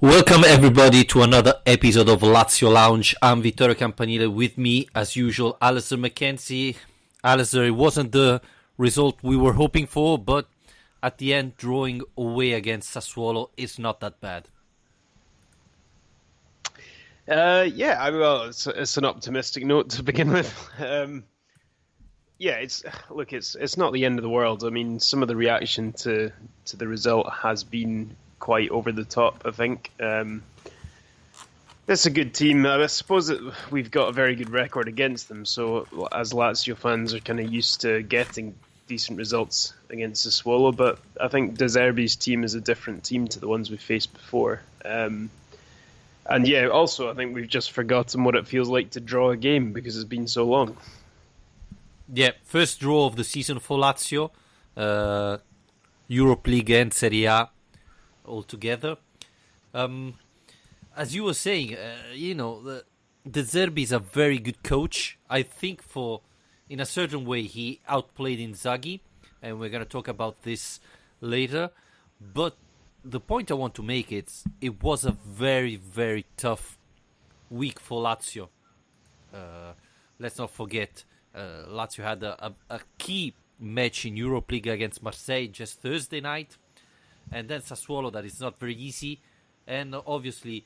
Welcome everybody to another episode of Lazio Lounge. I'm Vittorio Campanile. With me, as usual, Alistair McKenzie. Alistair, it wasn't the result we were hoping for, but at the end, drawing away against Sassuolo is not that bad. Well, it's an optimistic note to begin with. It's not the end of the world. I mean, some of the reaction to the result has been quite over the top, I think. It's a good team. I suppose that we've got a very good record against them, so as Lazio fans are kind of used to getting decent results against the Sassuolo, but I think De Zerbi's team is a different team to the ones we faced before. And yeah, also I think we've just forgotten what it feels like to draw a game because it's been so long. Yeah, first draw of the season for Lazio. Europe League and Serie A all together. As you were saying, De Zerbi is a very good coach. I think in a certain way, he outplayed Inzaghi, and we're going to talk about this later. But the point I want to make is it was a very, very tough week for Lazio. Let's not forget, Lazio had a key match in Europe League against Marseille just Thursday night. And then Sassuolo, that is not very easy. And obviously,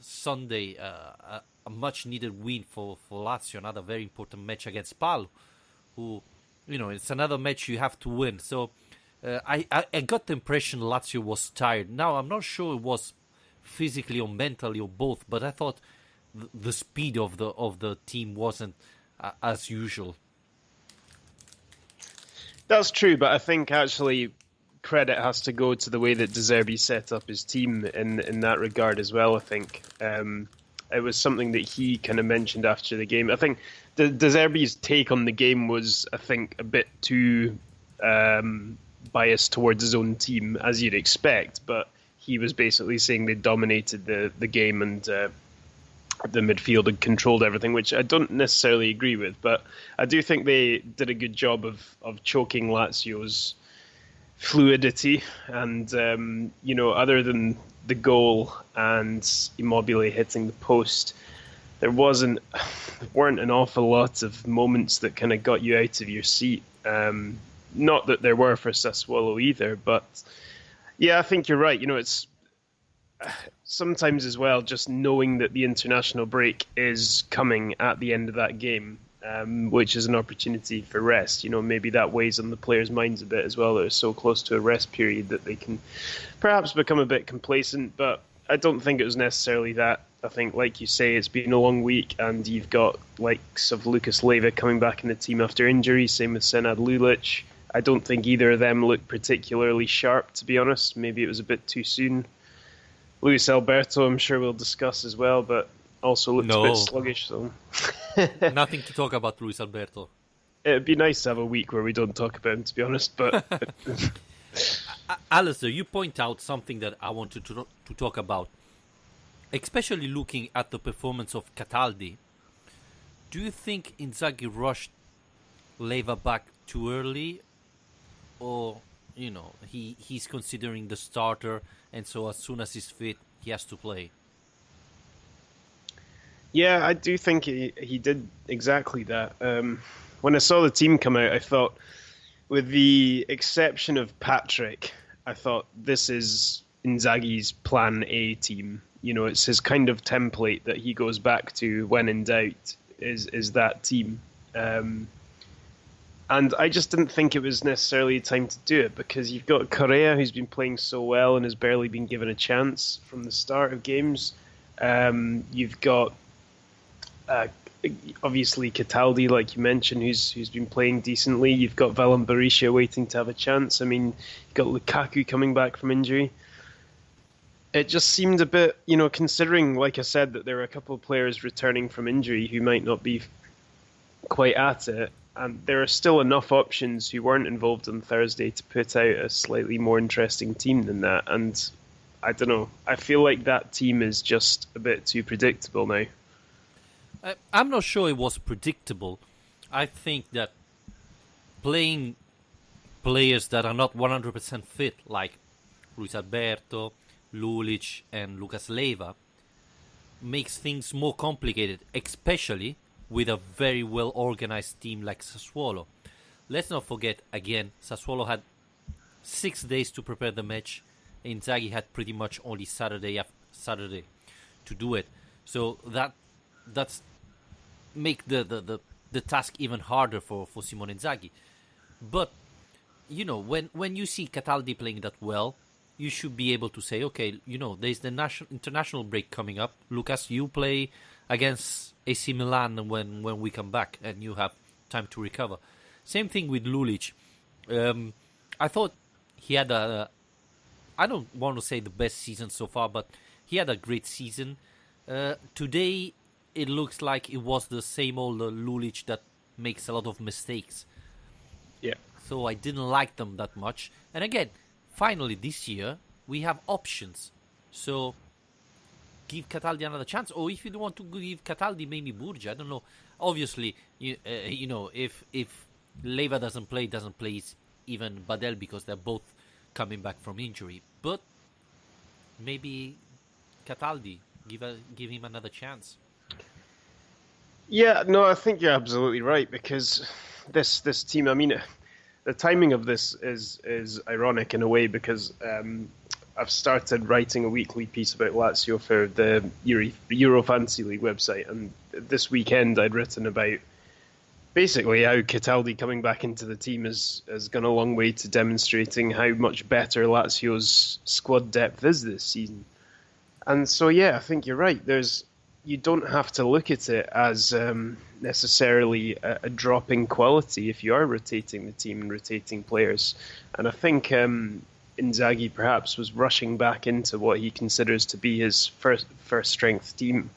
Sunday, a much-needed win for Lazio. Another very important match against Spal, who, it's another match you have to win. So I got the impression Lazio was tired. Now, I'm not sure it was physically or mentally or both, but I thought the speed of the team wasn't as usual. That's true, but I think actually credit has to go to the way that De Zerbi set up his team in that regard as well, I think. It was something that he kind of mentioned after the game. I think De Zerbi's take on the game was, I think, a bit too biased towards his own team, as you'd expect, but he was basically saying they dominated the game and the midfield had controlled everything, which I don't necessarily agree with, but I do think they did a good job of choking Lazio's fluidity, and other than the goal and Immobile hitting the post, there weren't an awful lot of moments that kind of got you out of your seat. Not that there were for Sassuolo either, but yeah, I think you're right. It's sometimes as well just knowing that the international break is coming at the end of that game. Which is an opportunity for rest. Maybe that weighs on the players' minds a bit as well. They're so close to a rest period that they can perhaps become a bit complacent, but I don't think it was necessarily that. I think, like you say, it's been a long week and you've got likes of Lucas Leiva coming back in the team after injury, same with Senad Lulic. I don't think either of them looked particularly sharp, to be honest. Maybe it was a bit too soon. Luis Alberto, I'm sure we'll discuss as well, but also looked a bit sluggish. So nothing to talk about Luis Alberto. It'd be nice to have a week where we don't talk about him, to be honest. But Alistair, you point out something that I wanted to talk about, especially looking at the performance of Cataldi. Do you think Inzaghi rushed Leiva back too early, or he's considering the starter, and so as soon as he's fit, he has to play? Yeah, I do think he did exactly that. When I saw the team come out, I thought, with the exception of Patrick, I thought this is Inzaghi's plan A team. It's his kind of template that he goes back to when in doubt, is that team. And I just didn't think it was necessarily time to do it because you've got Correa, who's been playing so well and has barely been given a chance from the start of games. You've got obviously Cataldi, like you mentioned, who's been playing decently. You've got Valan Berisha waiting to have a chance. I mean, you've got Lukaku coming back from injury. It just seemed a bit, considering, like I said, that there are a couple of players returning from injury who might not be quite at it. And there are still enough options who weren't involved on Thursday to put out a slightly more interesting team than that. And I don't know. I feel like that team is just a bit too predictable now. I'm not sure it was predictable. I think that playing players that are not 100% fit, like Luis Alberto, Lulic and Lucas Leiva makes things more complicated, especially with a very well organized team like Sassuolo. Let's not forget, again, Sassuolo had 6 days to prepare the match. Inzaghi had pretty much only Saturday to do it. So that's make the task even harder for Simone Inzaghi. But when you see Cataldi playing that well, you should be able to say, okay, there's the international break coming up. Lucas, you play against AC Milan when we come back, and you have time to recover. Same thing with Lulic. I thought he had I don't want to say the best season so far, but he had a great season. Today, it looks like it was the same old Lulic that makes a lot of mistakes. Yeah. So I didn't like them that much. And again, finally this year, we have options. So give Cataldi another chance. Or if you don't want to give Cataldi, maybe Burgi. I don't know. Obviously, if Leiva doesn't play even Badel, because they're both coming back from injury. But maybe Cataldi, give him another chance. Yeah, no, I think you're absolutely right, because this team, I mean, the timing of this is ironic in a way, because I've started writing a weekly piece about Lazio for the Euro Fantasy League website, and this weekend I'd written about basically how Cataldi coming back into the team has gone a long way to demonstrating how much better Lazio's squad depth is this season. And so, yeah, I think you're right. You don't have to look at it as necessarily a drop in quality if you are rotating the team and rotating players. And I think Inzaghi perhaps was rushing back into what he considers to be his first strength team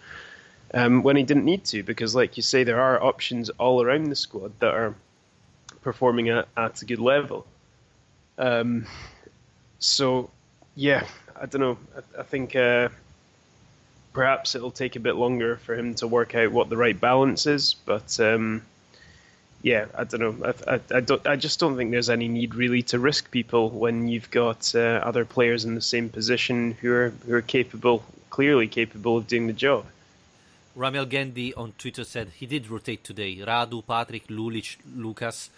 when he didn't need to, because, like you say, there are options all around the squad that are performing at a good level. So, yeah, I don't know. I think perhaps it'll take a bit longer for him to work out what the right balance is, but yeah, I don't know. I just don't think there's any need really to risk people when you've got other players in the same position who are clearly capable of doing the job. Ramel Gendi on Twitter said he did rotate today. Radu, Patrick, Lulic, Lucas,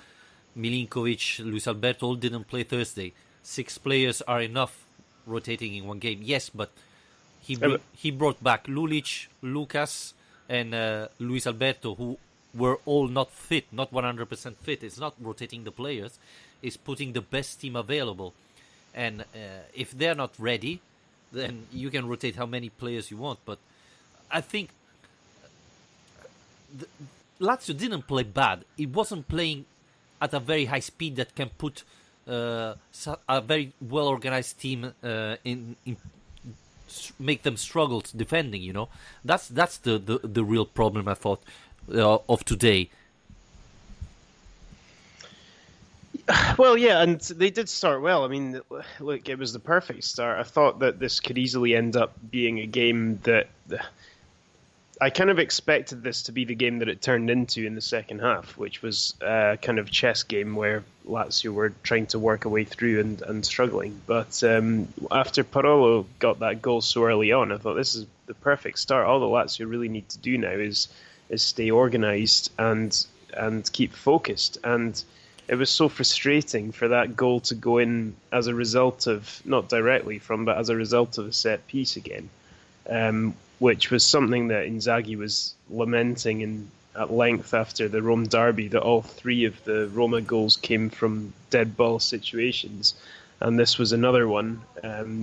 Milinkovic, Luis Alberto all didn't play Thursday. 6 players are enough rotating in one game. Yes, but he brought back Lulic, Lucas, and Luis Alberto, who were all not fit, not 100% fit. It's not rotating the players. It's putting the best team available. And if they're not ready, then you can rotate how many players you want. But I think Lazio didn't play bad. It wasn't playing at a very high speed that can put a very well-organized team in make them struggle defending. That's the real problem, I thought, of today. Well, yeah, and they did start well. I mean, look, it was the perfect start. I thought that this could easily end up being a game that I kind of expected this to be the game that it turned into in the second half, which was a kind of chess game where Lazio were trying to work a way through and struggling. But after Parolo got that goal so early on, I thought this is the perfect start. All that Lazio really need to do now is stay organised and keep focused. And it was so frustrating for that goal to go in as a result of, not directly from, but as a result of a set piece again. Which was something that Inzaghi was lamenting at length after the Rome derby, that all 3 of the Roma goals came from dead ball situations. And this was another one,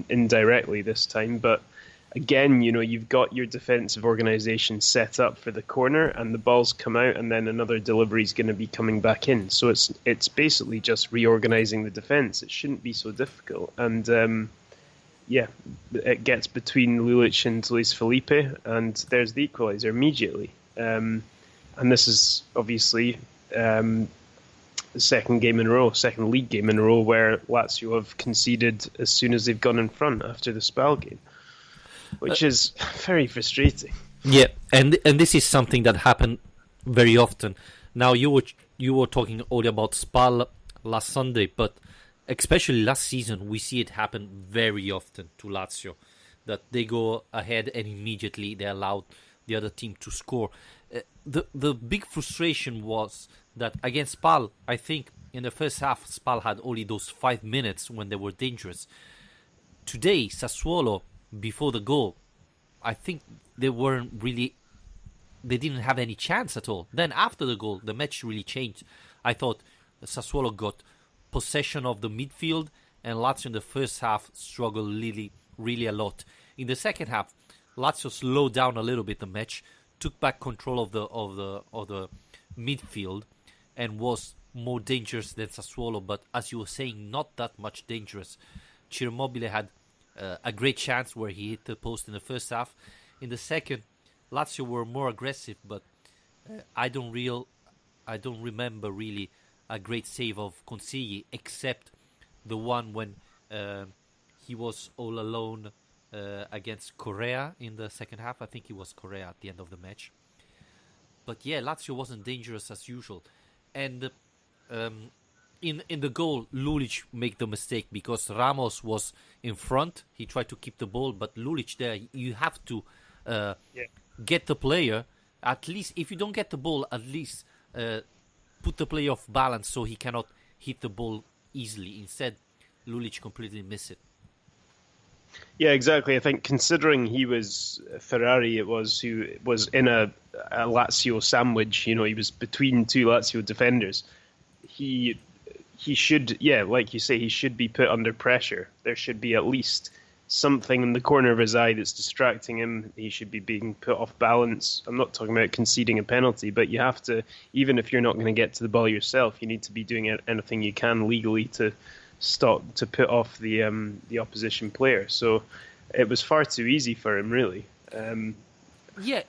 indirectly this time. But again, you've got your defensive organisation set up for the corner, and the balls come out, and then another delivery is going to be coming back in. So it's basically just reorganising the defence. It shouldn't be so difficult. And yeah, it gets between Lulic and Luis Felipe, and there's the equaliser immediately. And this is obviously the second league game in a row where Lazio have conceded as soon as they've gone in front after the Spal game, which is very frustrating. Yeah, and this is something that happened very often. Now you were talking only about Spal last Sunday, but especially last season, we see it happen very often to Lazio, that they go ahead and immediately they allow the other team to score. The big frustration was that against Spal, I think in the first half, Spal had only those 5 minutes when they were dangerous. Today, Sassuolo, before the goal, I think they didn't have any chance at all. Then after the goal, the match really changed. I thought Sassuolo got possession of the midfield, and Lazio in the first half struggled really a lot. In the second half, Lazio slowed down a little bit the match, took back control of the midfield, and was more dangerous than Sassuolo. But as you were saying, not that much dangerous. Ciro Immobile had a great chance where he hit the post in the first half. In the second, Lazio were more aggressive, but I don't remember really a great save of Consigli, except the one when he was all alone against Correa in the second half. I think it was Correa at the end of the match. But yeah, Lazio wasn't dangerous as usual. And in the goal, Lulic made the mistake because Ramos was in front. He tried to keep the ball, but Lulic there, you have to get the player. At least, if you don't get the ball, at least put the player off balance so he cannot hit the ball easily. Instead, Lulic completely missed it. Yeah, exactly. I think considering he was Ferrari, it was who was in a Lazio sandwich. You know, he was between two Lazio defenders. He should, like you say, he should be put under pressure. There should be at least something in the corner of his eye that's distracting him. He should be being put off balance. I'm not talking about conceding a penalty, but you have to, even if you're not going to get to the ball yourself, you need to be doing anything you can legally to put off the opposition player. So it was far too easy for him, really. Yeah,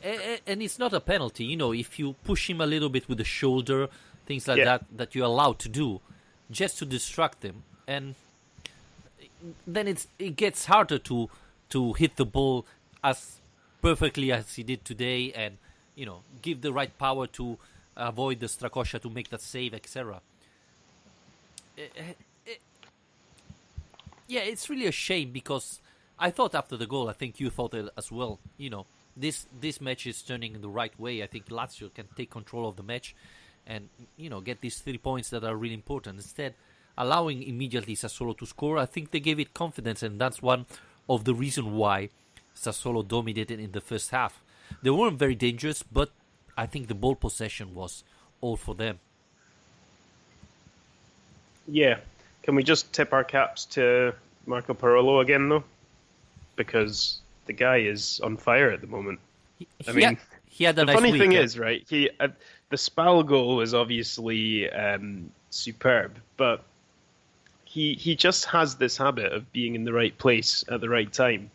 and it's not a penalty. You know, if you push him a little bit with the shoulder, things like that you're allowed to do, just to distract him, and then it gets harder to hit the ball as perfectly as he did today, and you know, give the right power to avoid the Strakosha to make that save, etc. Yeah, it's really a shame because I thought after the goal, I think you thought it as well. You know, this match is turning in the right way. I think Lazio can take control of the match and, you know, get these 3 points that are really important. Instead, allowing immediately Sassuolo to score, I think they gave it confidence, and that's one of the reasons why Sassuolo dominated in the first half. They weren't very dangerous, but I think the ball possession was all for them. Yeah. Can we just tip our caps to Marco Parolo again, though? Because the guy is on fire at the moment. He had a the nice funny week, thing is, right? The Spal goal is obviously superb, but he just has this habit of being in the right place at the right time.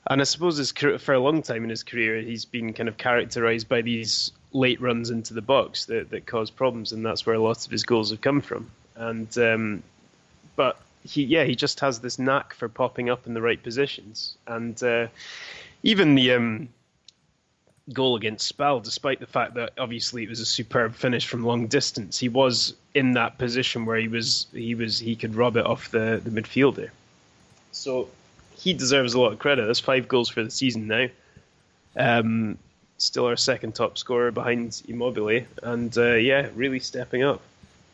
And I suppose for a long time in his career, he's been kind of characterized by these late runs into the box that cause problems, and that's where a lot of his goals have come from. And but he just has this knack for popping up in the right positions. And even the goal against Spal, despite the fact that obviously it was a superb finish from long distance, he was in that position where he could rob it off the midfielder. So he deserves a lot of credit. That's 5 goals for the season now. Still our second top scorer behind Immobile, and really stepping up.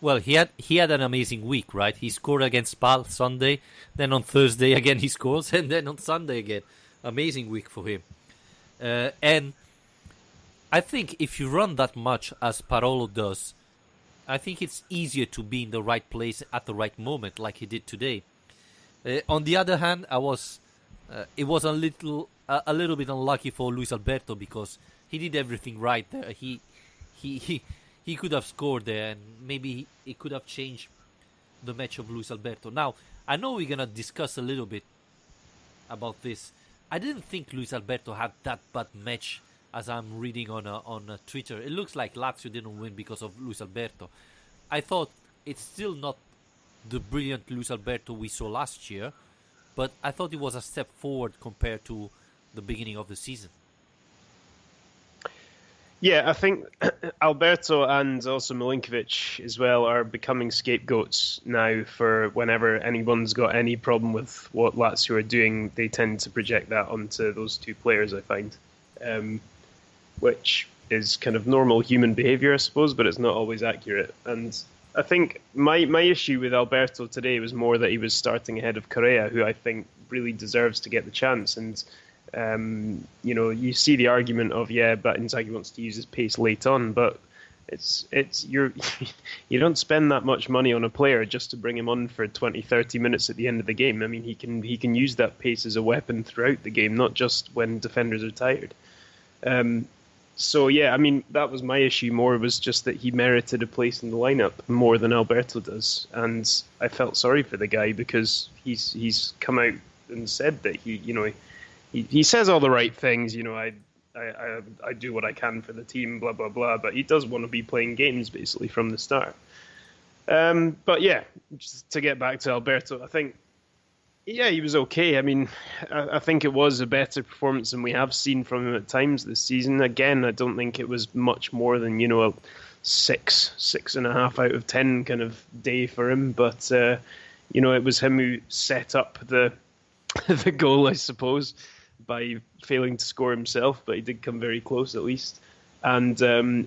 Well, he had an amazing week, right? He scored against Spal Sunday, then on Thursday again he scores, and then on Sunday again. Amazing week for him. And I think if you run that much as Parolo does, I think it's easier to be in the right place at the right moment, like he did today. On the other hand, it was a little bit unlucky for Luis Alberto because he did everything right there. He could have scored there, and maybe it could have changed the match of Luis Alberto. Now, I know we're gonna discuss a little bit about this. I didn't think Luis Alberto had that bad match as I'm reading on Twitter. It looks like Lazio didn't win because of Luis Alberto. I thought it's still not the brilliant Luis Alberto we saw last year, but I thought it was a step forward compared to the beginning of the season. Yeah, I think Alberto and also Milinkovic as well are becoming scapegoats now for whenever anyone's got any problem with what Lazio are doing, they tend to project that onto those two players, I find, um, which is kind of normal human behavior, I suppose, but it's not always accurate. And I think my issue with Alberto today was more that he was starting ahead of Correa, who I think really deserves to get the chance. And you see the argument of but Inzaghi wants to use his pace late on, but you're you don't spend that much money on a player just to bring him on for 20, 30 minutes at the end of the game. I mean, he can use that pace as a weapon throughout the game, not just when defenders are tired. So I mean, that was my issue more, was just that he merited a place in the lineup more than Alberto does, and I felt sorry for the guy because he's come out and said that he says all the right things. I do what I can for the team, blah blah blah, but he does want to be playing games basically from the start. But just to get back to Alberto, I think he was okay. I mean, I think it was a better performance than we have seen from him at times this season. Again, I don't think it was much more than a 6.5 out of 10 kind of day for him, but it was him who set up the the goal, I suppose, by failing to score himself, but he did come very close at least. And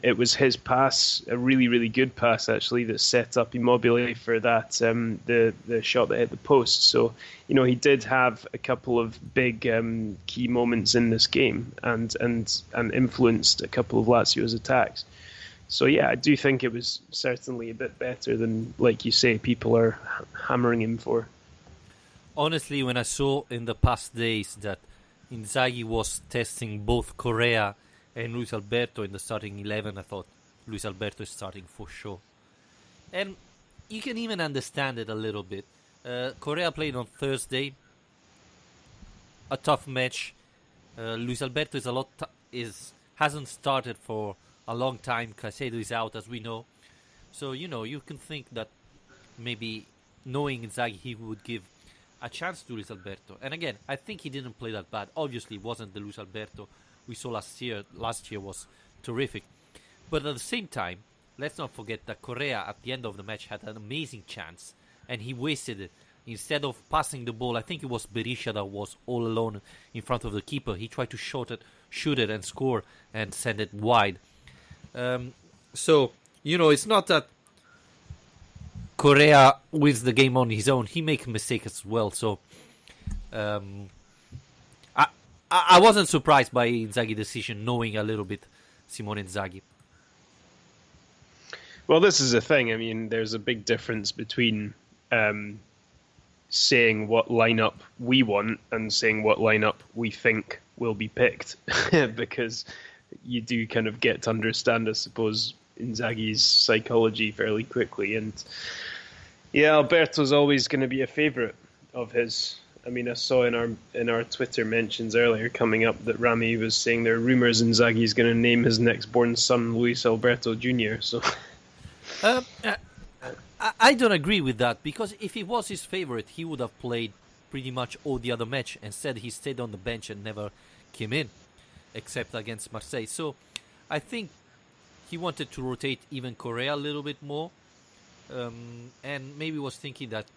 it was his pass, a really, really good pass actually, that set up Immobile for that the shot that hit the post. So he did have a couple of big key moments in this game and influenced a couple of Lazio's attacks. So I do think it was certainly a bit better than, like you say, people are hammering him for. Honestly, when I saw in the past days that Inzaghi was testing both Correa and Luis Alberto in the starting 11, I thought Luis Alberto is starting for sure. And you can even understand it a little bit. Correa played on Thursday, a tough match. Luis Alberto hasn't started for a long time. Caicedo is out, as we know. So you can think that maybe knowing Inzaghi, he would give a chance to Luis Alberto. And again, I think he didn't play that bad. Obviously, it wasn't the Luis Alberto we saw last year. Last year was terrific. But at the same time, let's not forget that Correa at the end of the match had an amazing chance and he wasted it. Instead of passing the ball, I think it was Berisha that was all alone in front of the keeper. He tried to shoot it and score and send it wide. So, it's not that Correa wins the game on his own. He makes mistakes as well. So, I wasn't surprised by Inzaghi's decision, knowing a little bit Simone Inzaghi. Well, this is the thing. I mean, there's a big difference between saying what lineup we want and saying what lineup we think will be picked, because you do kind of get to understand, I suppose, Inzaghi's psychology fairly quickly. And Alberto's always going to be a favourite of his. I mean, I saw in our Twitter mentions earlier coming up that Rami was saying there are rumours Inzaghi's going to name his next born son Luis Alberto Jr. So, I don't agree with that, because if he was his favourite, he would have played pretty much all the other match. Instead, he stayed on the bench and never came in, except against Marseille. So, I think he wanted to rotate even Correa a little bit more, and maybe was thinking that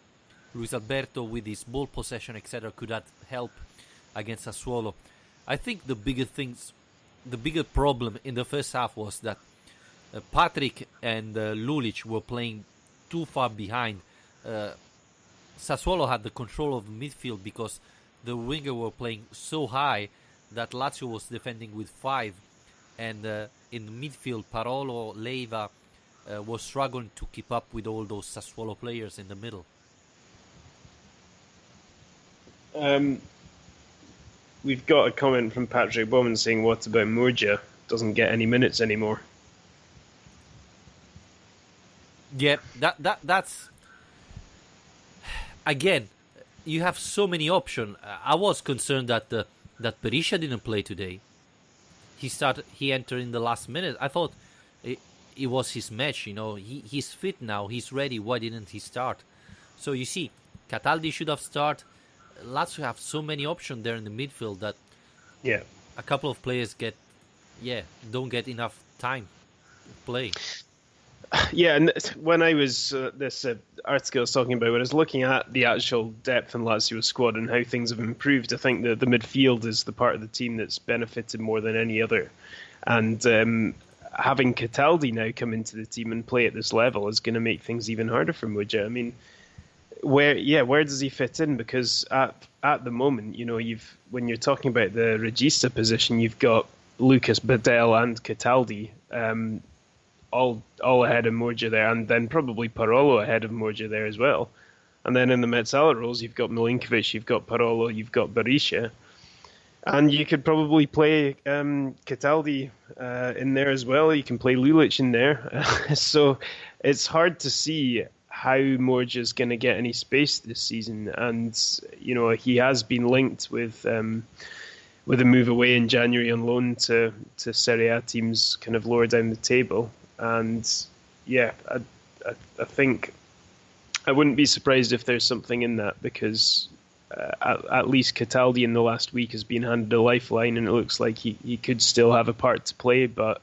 Luis Alberto, with his ball possession, etc., could have help against Sassuolo. I think the bigger problem in the first half was that Patrick and Lulic were playing too far behind. Sassuolo had the control of the midfield because the winger were playing so high that Lazio was defending with 5, and in the midfield, Parolo, Leiva was struggling to keep up with all those Sassuolo players in the middle. We've got a comment from Patrick Bowman saying, "What about Murgia? Doesn't get any minutes anymore." Yeah, that's again. You have so many options. I was concerned that that Berisha didn't play today. He entered in the last minute. I thought it was his match. He's fit now. He's ready. Why didn't he start? So you see, Cataldi should have started. Lazio have so many options there in the midfield that a couple of players don't get enough time playing. Yeah, and when I was this article I was talking about, when I was looking at the actual depth in Lazio's squad and how things have improved, I think that the midfield is the part of the team that's benefited more than any other. And having Cataldi now come into the team and play at this level is going to make things even harder for Mudja. I mean, where does he fit in? Because at the moment, when you're talking about the regista position, you've got Lucas Badel and Cataldi. All ahead of Murgia there, and then probably Parolo ahead of Murgia there as well. And then in the Metzala roles, you've got Milinkovic, you've got Parolo, you've got Berisha. And you could probably play Cataldi in there as well. You can play Lulic in there. So it's hard to see how Murgia's going to get any space this season. And, he has been linked with a move away in January on loan to Serie A teams kind of lower down the table. And yeah, I think I wouldn't be surprised if there's something in that, because at least Cataldi in the last week has been handed a lifeline, and it looks like he could still have a part to play. But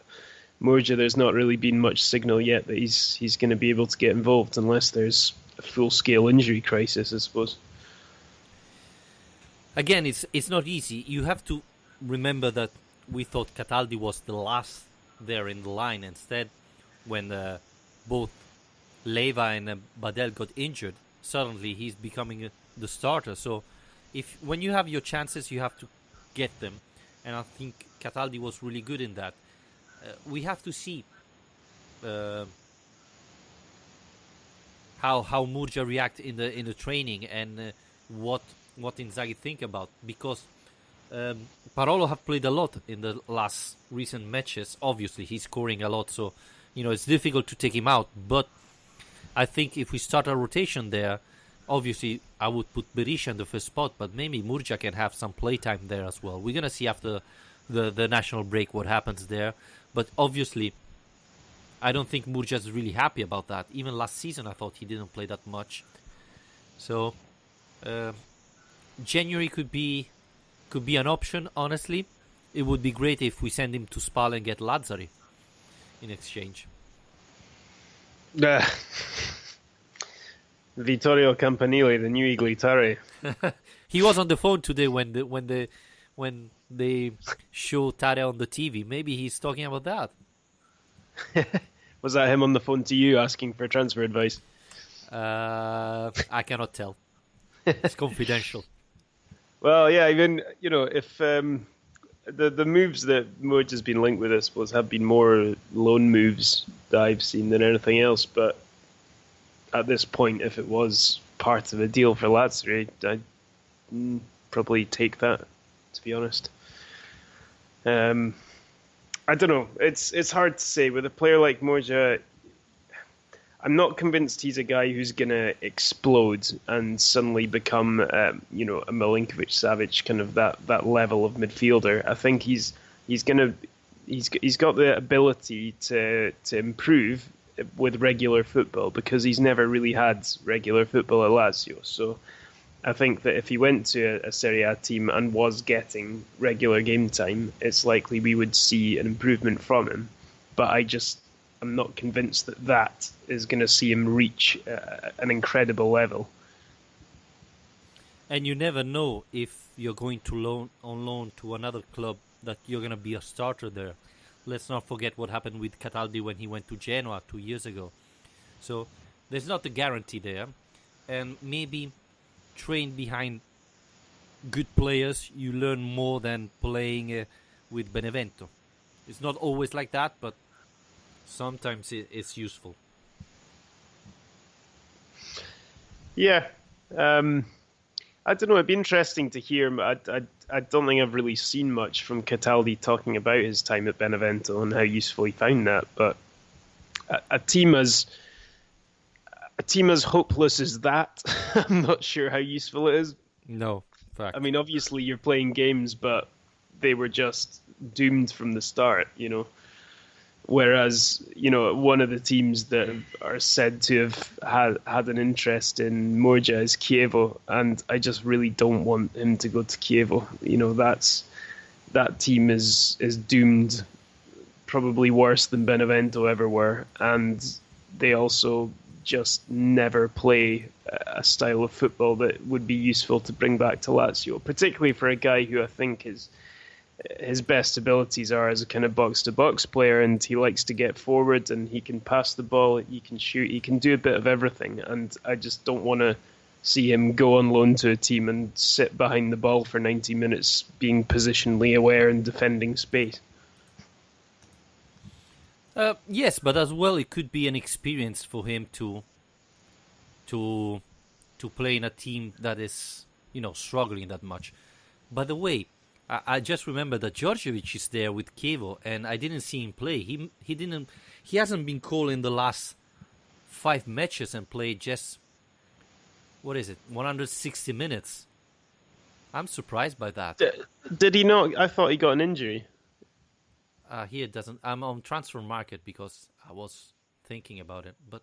Murgia, there's not really been much signal yet that he's going to be able to get involved unless there's a full-scale injury crisis, I suppose. Again, it's not easy. You have to remember that we thought Cataldi was the last there in the line. Instead, when both Leva and Badel got injured, suddenly he's becoming the starter. So when you have your chances, you have to get them. And I think Cataldi was really good in that. We have to see how Murgia react in the training, and what Inzaghi think about, because Parolo have played a lot in the last recent matches. Obviously, he's scoring a lot, so it's difficult to take him out. But I think if we start a rotation there, obviously I would put Berisha in the first spot, but maybe Murgia can have some playtime there as well. We're gonna see after the national break what happens there. But obviously, I don't think Murgia is really happy about that. Even last season, I thought he didn't play that much. So January could be an option. Honestly, it would be great if we send him to Spal and get Lazzari in exchange. Vittorio Campanile, the new Iglitare. He was on the phone today when they show Tare on the TV. Maybe he's talking about that. Was that him on the phone to you asking for transfer advice? I cannot tell. It's confidential. Well, yeah, even if the moves that Moj has been linked with, I suppose, have been more loan moves that I've seen than anything else. But at this point, if it was part of a deal for Lazio, I'd probably take that, to be honest. I don't know. It's hard to say. With a player like Murgia, I'm not convinced he's a guy who's going to explode and suddenly become, a Milinkovic, Savic, kind of that level of midfielder. I think he's got the ability to improve with regular football, because he's never really had regular football at Lazio. So I think that if he went to a Serie A team and was getting regular game time, it's likely we would see an improvement from him. But I'm not convinced that is going to see him reach an incredible level. And you never know if you're going to on loan to another club that you're going to be a starter there. Let's not forget what happened with Cataldi when he went to Genoa 2 years ago. So there's not a guarantee there. And maybe train behind good players, you learn more than playing with Benevento. It's not always like that, but sometimes it's useful. Yeah. I don't know. It'd be interesting to hear. I don't think I've really seen much from Cataldi talking about his time at Benevento and how useful he found that. But a team as hopeless as that, I'm not sure how useful it is. No, fact. I mean, obviously you're playing games, but they were just doomed from the start, Whereas, one of the teams that are said to have had an interest in Murgia is Chievo, and I just really don't want him to go to Chievo. That team is doomed probably worse than Benevento ever were, and they also just never play a style of football that would be useful to bring back to Lazio, particularly for a guy who I think is his best abilities are as a kind of box-to-box player, and he likes to get forward, and he can pass the ball, he can shoot, he can do a bit of everything, and I just don't want to see him go on loan to a team and sit behind the ball for 90 minutes being positionally aware and defending space. Yes, but as well, it could be an experience for him to play in a team that is, struggling that much. By the way, I just remember that Djordjevic is there with Kevo, and I didn't see him play. He hasn't been called in the last 5 matches and played just 160 minutes. I'm surprised by that. Did he not? I thought he got an injury. Here it doesn't. I'm on transfer market because I was thinking about it, but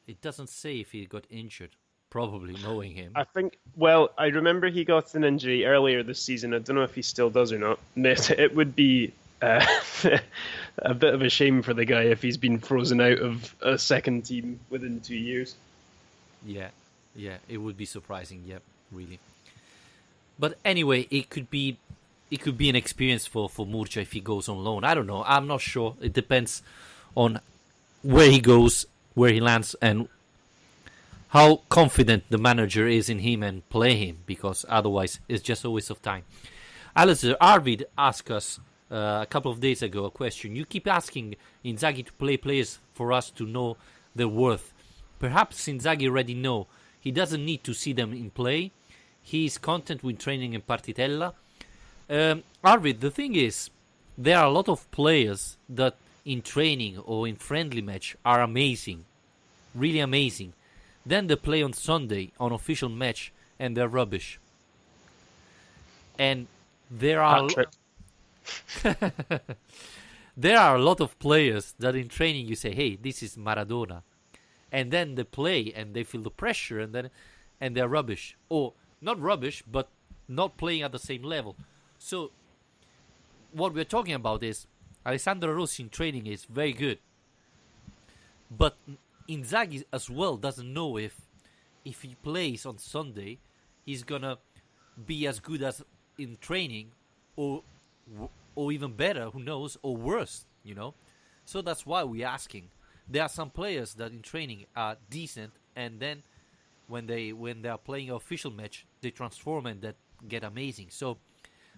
it doesn't say if he got injured. Probably knowing him. I think. Well, I remember he got an injury earlier this season. I don't know if he still does or not. It would be a bit of a shame for the guy if he's been frozen out of a second team within 2 years. Yeah, it would be surprising. Yeah, really. But anyway, it could be an experience for Murcia if he goes on loan. I don't know. I'm not sure. It depends on where he goes, where he lands, and how confident the manager is in him and play him, because otherwise it's just a waste of time. Alistair, Arvid asked us a couple of days ago a question. You keep asking Inzaghi to play players for us to know their worth. Perhaps Inzaghi already know. He doesn't need to see them in play. He is content with training in partitella. Arvid, the thing is, there are a lot of players that in training or in friendly match are amazing. Really amazing. Then they play on Sunday on official match and they're rubbish. And there are there are a lot of players that in training you say, "Hey, this is Maradona," and then they play and they feel the pressure and they're rubbish, or not rubbish, but not playing at the same level. So what we're talking about is Alessandro Rossi in training is very good, but Inzaghi as well doesn't know if he plays on Sunday, he's gonna be as good as in training, or even better, who knows, or worse, So that's why we're asking. There are some players that in training are decent, and then when they are playing an official match, they transform and that get amazing. So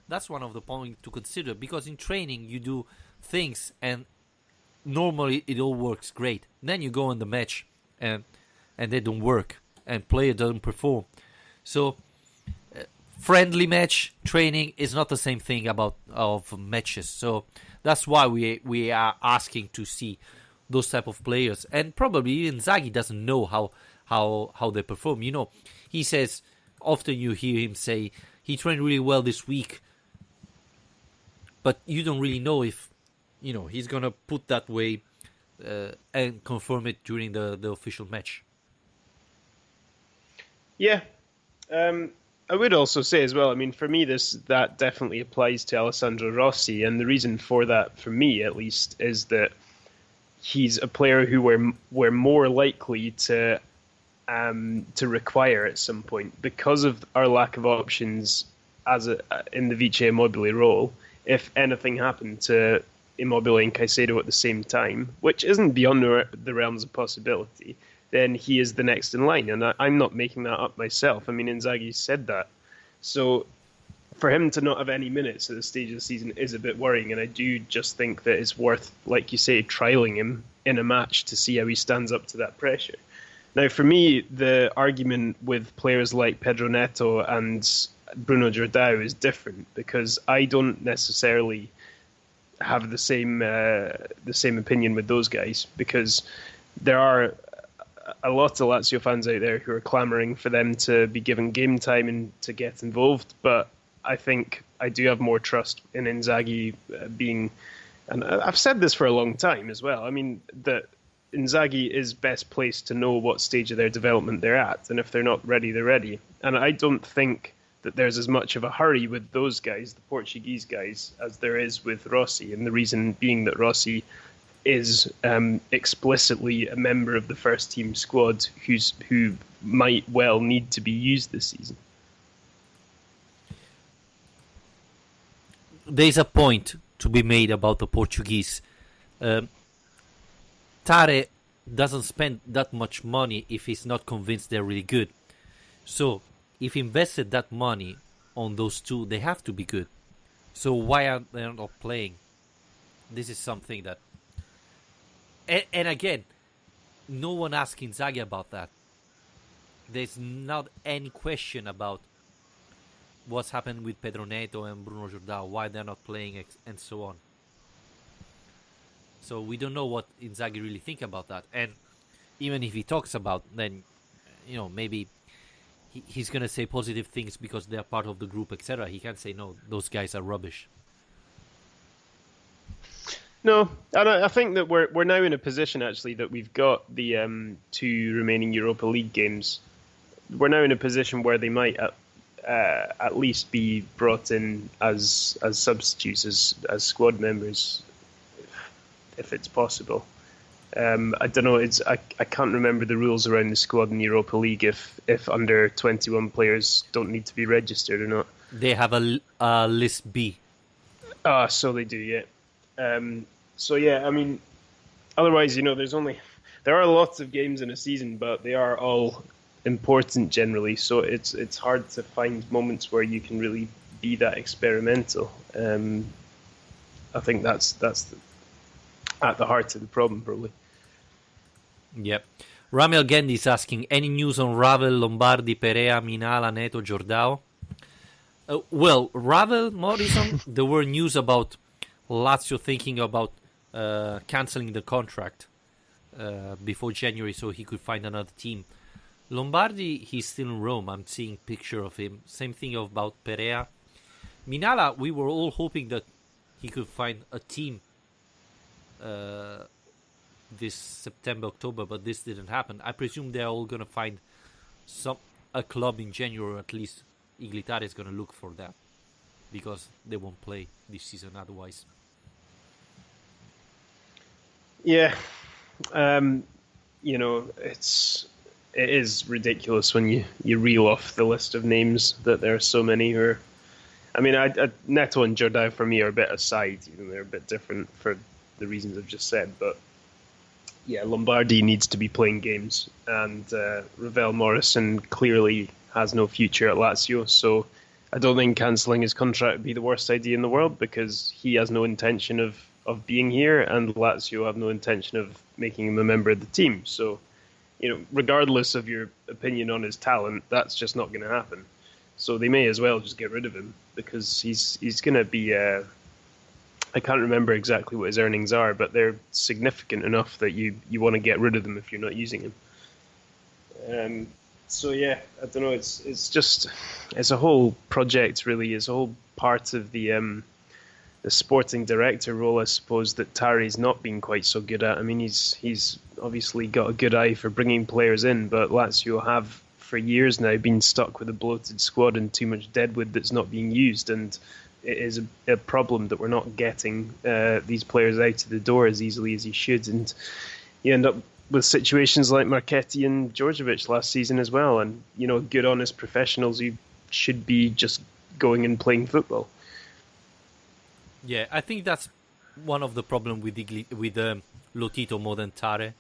that's one of the points to consider, because in training you do things and normally it all works great. Then you go in the match and they don't work and player doesn't perform. So friendly match training is not the same thing of matches. So that's why we are asking to see those type of players. And probably Inzaghi doesn't know how they perform. He says, often you hear him say he trained really well this week, but you don't really know if he's gonna put that way and confirm it during the official match. Yeah, I would also say as well. I mean, for me, that definitely applies to Alessandro Rossi, and the reason for that, for me at least, is that he's a player who we're more likely to require at some point because of our lack of options in the Vice Immobile role. If anything happened to Immobile and Caicedo at the same time, which isn't beyond the realms of possibility, then he is the next in line. And I'm not making that up myself. I mean, Inzaghi said that. So for him to not have any minutes at this stage of the season is a bit worrying. And I do just think that it's worth, like you say, trialing him in a match to see how he stands up to that pressure. Now, for me, the argument with players like Pedro Neto and Bruno Jordao is different, because I don't necessarily have the same opinion with those guys, because there are a lot of Lazio fans out there who are clamouring for them to be given game time and to get involved. But I think I do have more trust in Inzaghi being, and I've said this for a long time as well, I mean, that Inzaghi is best placed to know what stage of their development they're at, and if they're not ready, they're ready. And I don't think that there's as much of a hurry with those guys, the Portuguese guys, as there is with Rossi. And the reason being that Rossi is explicitly a member of the first team squad who might well need to be used this season. There's a point to be made about the Portuguese. Tare doesn't spend that much money if he's not convinced they're really good. So if he invested that money on those two, they have to be good. So why are they not playing? This is something that... And again, no one asked Inzaghi about that. There's not any question about what's happened with Pedro Neto and Bruno Jordao, why they're not playing, and so on. So we don't know what Inzaghi really think about that. And even if he talks about, then, maybe he's going to say positive things because they're part of the group, etc. He can't say, no, those guys are rubbish. No, and I think that we're now in a position, actually, that we've got the 2 remaining Europa League games. We're now in a position where they might at least be brought in as substitutes, as squad members, if it's possible. I don't know. I can't remember the rules around the squad in the Europa League if under 21 players don't need to be registered or not. They have a list B. So they do, yeah. So yeah, I mean, otherwise, there are lots of games in a season, but they are all important generally. So it's hard to find moments where you can really be that experimental. I think that's at the heart of the problem, probably. Yep. Ramel Gendi is asking, any news on Ravel, Lombardi, Perea, Minala, Neto, Jordao? Well, Ravel, Morrison, there were news about Lazio thinking about cancelling the contract before January so he could find another team. Lombardi, he's still in Rome. I'm seeing picture of him. Same thing about Perea. Minala, we were all hoping that he could find a team this September, October, but this didn't happen. I presume they're all going to find a club in January, or at least Iglitare is going to look for that because they won't play this season otherwise. Yeah, it is ridiculous when you reel off the list of names that there are so many who are. I mean, Neto and Jordao for me are a bit aside. They're a bit different for the reasons I've just said. But yeah, Lombardi needs to be playing games, and Ravel Morrison clearly has no future at Lazio. So I don't think cancelling his contract would be the worst idea in the world because he has no intention of being here, and Lazio have no intention of making him a member of the team. So, regardless of your opinion on his talent, that's just not going to happen. So they may as well just get rid of him because he's going to be. I can't remember exactly what his earnings are, but they're significant enough that you want to get rid of them if you're not using him. So yeah, I don't know. It's a whole project really. It's a whole part of the sporting director role, I suppose, that Tari's not been quite so good at. I mean, he's obviously got a good eye for bringing players in, but Lazio have for years now been stuck with a bloated squad and too much deadwood that's not being used, and it is a problem that we're not getting these players out of the door as easily as you should, and you end up with situations like Marchetti and Djordjevic last season as well, and good honest professionals who should be just going and playing football. Yeah, I think that's one of the problems with Lotito more than Tare,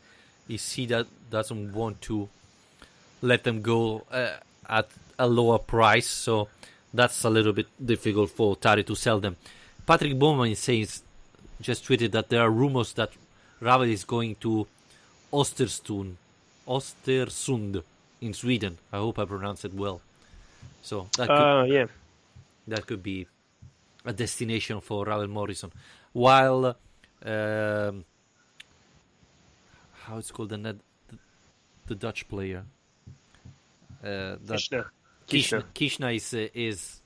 is he doesn't want to let them go at a lower price, so that's a little bit difficult for Tare to sell them. Patrick Bowman just tweeted that there are rumors that Ravel is going to Östersund in Sweden. I hope I pronounced it well. So that could be a destination for Ravel Morrison. While how it's called the Dutch player Kishna is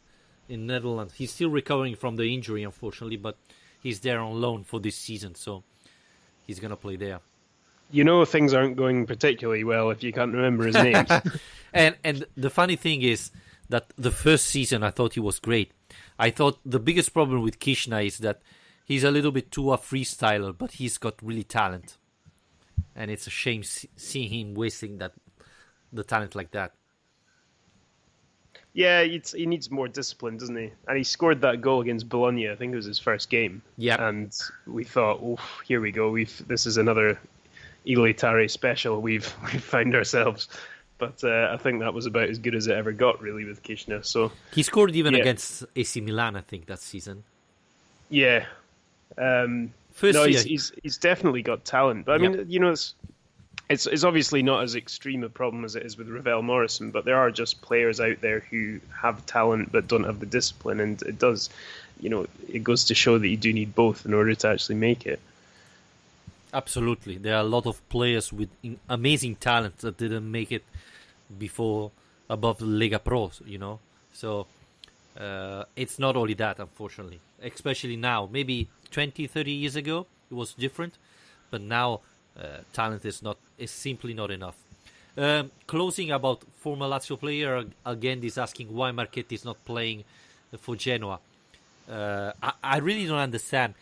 in Netherlands. He's still recovering from the injury, unfortunately, but he's there on loan for this season, so he's gonna play there. Things aren't going particularly well if you can't remember his name. And the funny thing is, that the first season I thought he was great. I thought the biggest problem with Kishna is that he's a little bit too a freestyler, but he's got really talent. And it's a shame seeing him wasting the talent like that. Yeah, he needs more discipline, doesn't he? And he scored that goal against Bologna. I think it was his first game. Yeah. And we thought, oh, here we go. This is another Iglitare special we've found ourselves. But I think that was about as good as it ever got, really, with Kishna. So he scored even against AC Milan, I think, that season. Yeah. He's definitely got talent. But I mean, it's obviously not as extreme a problem as it is with Ravel Morrison, but there are just players out there who have talent but don't have the discipline, and it does, it goes to show that you do need both in order to actually make it. Absolutely. There are a lot of players with amazing talent that didn't make it before above the Lega Pro, So it's not only that, unfortunately. Especially now. Maybe 20, 30 years ago, it was different. But now, talent is simply not enough. Closing about former Lazio player, again, is asking why Marchetti is not playing for Genoa. I really don't understand.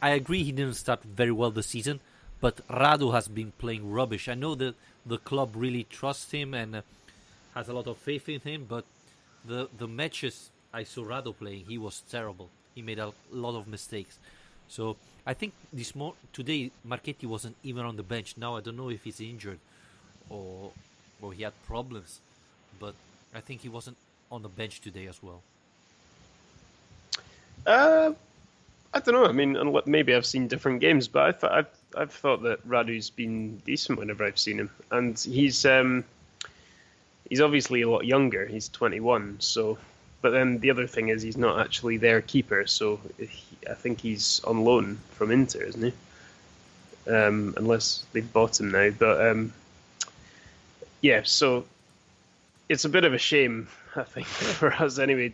I agree he didn't start very well this season, but Radu has been playing rubbish. I know that the club really trusts him and has a lot of faith in him, but the matches I saw Radu playing, he was terrible. He made a lot of mistakes. So I think today Marchetti wasn't even on the bench. Now I don't know if he's injured or he had problems, but I think he wasn't on the bench today as well. I don't know. I mean, maybe I've seen different games, but I've thought that Radu's been decent whenever I've seen him, and he's obviously a lot younger. He's 21, so. But then the other thing is he's not actually their keeper, so I think he's on loan from Inter, isn't he? Unless they've bought him now. But yeah, so it's a bit of a shame, I think, for us anyway,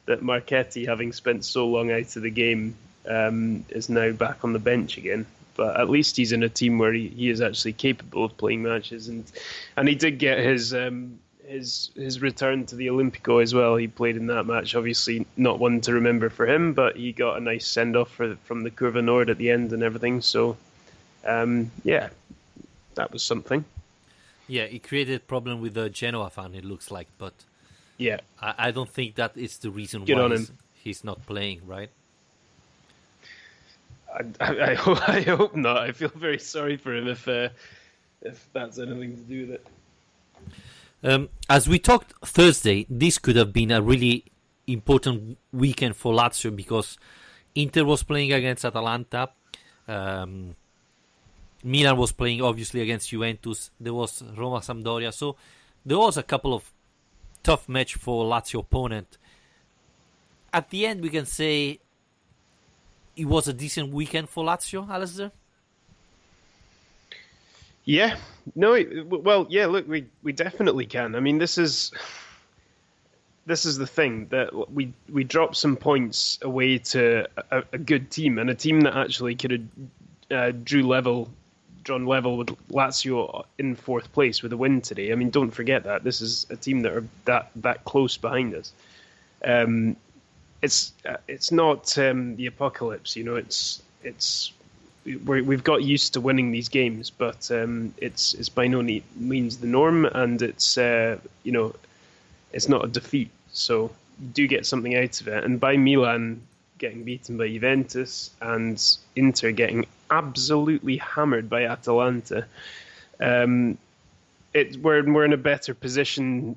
that Marchetti, having spent so long out of the game, is now back on the bench again. But at least he's in a team where he is actually capable of playing matches, and he did get his return to the Olimpico as well. He played in that match. Obviously, not one to remember for him, but he got a nice send off from the Curva Nord at the end and everything. So, yeah, that was something. Yeah, he created a problem with the Genoa fan, it looks like, but yeah, I don't think that is the reason Good why on him. He's not playing, right? I hope not. I feel very sorry for him if that's anything to do with it. As we talked Thursday, this could have been a really important weekend for Lazio because Inter was playing against Atalanta. Milan was playing obviously against Juventus. There was Roma-Sampdoria. So there was a couple of tough match for Lazio opponent. At the end, we can say it was a decent weekend for Lazio, Alistair? Yeah. No, well, yeah, look, we definitely can. I mean, this is the thing, that we dropped some points away to a good team, and a team that actually could have drawn level with Lazio in fourth place with a win today. I mean, don't forget that. This is a team that are that close behind us. It's not the apocalypse, we've got used to winning these games, but it's by no means the norm, and it's it's not a defeat. So you do get something out of it, and by Milan getting beaten by Juventus and Inter getting absolutely hammered by Atalanta, we're in a better position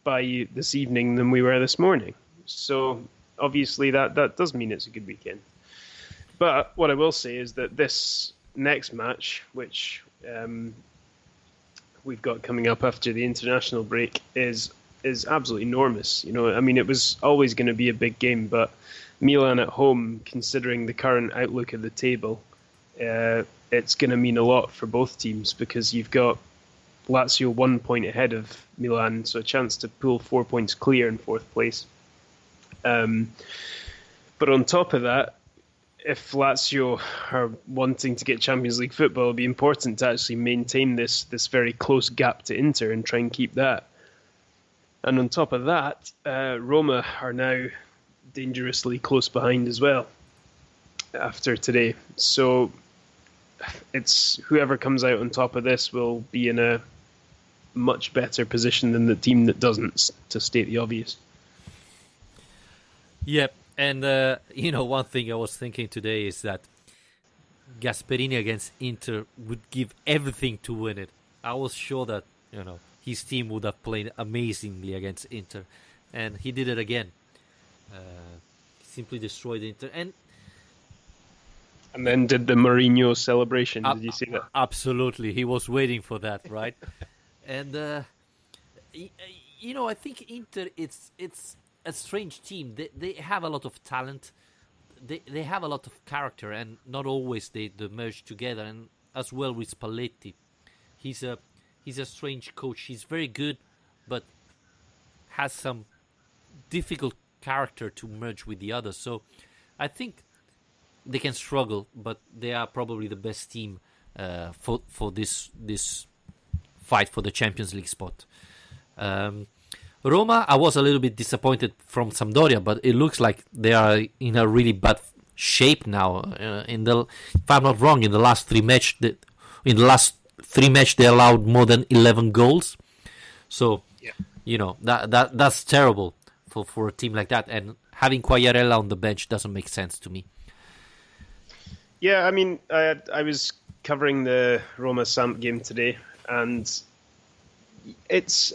by this evening than we were this morning. So obviously that does mean it's a good weekend. But what I will say is that this next match, which we've got coming up after the international break, is absolutely enormous. I mean, it was always going to be a big game, but Milan at home, considering the current outlook of the table, it's going to mean a lot for both teams, because you've got Lazio 1 point ahead of Milan, so a chance to pull 4 points clear in fourth place. But on top of that, if Lazio are wanting to get Champions League football, it'll be important to actually maintain this very close gap to Inter and try and keep that. And on top of that, Roma are now dangerously close behind as well after today. So it's whoever comes out on top of this will be in a much better position than the team that doesn't, to state the obvious. Yep, and one thing I was thinking today is that Gasperini against Inter would give everything to win it. I was sure that his team would have played amazingly against Inter, and he did it again. Simply destroyed Inter, and then did the Mourinho celebration. Did you see that? Absolutely, he was waiting for that, right? And I think Inter it's a strange team. They have a lot of talent. They have a lot of character, and not always they merge together. And as well with Spalletti, he's a strange coach. He's very good, but has some difficult character to merge with the others. So I think they can struggle, but they are probably the best team for this fight for the Champions League spot. Roma, I was a little bit disappointed from Sampdoria, but it looks like they are in a really bad shape now. If I'm not wrong, in the last three match, they allowed more than 11 goals. So, that's terrible for a team like that. And having Quagliarella on the bench doesn't make sense to me. Yeah, I mean, I was covering the Roma Samp game today, and it's...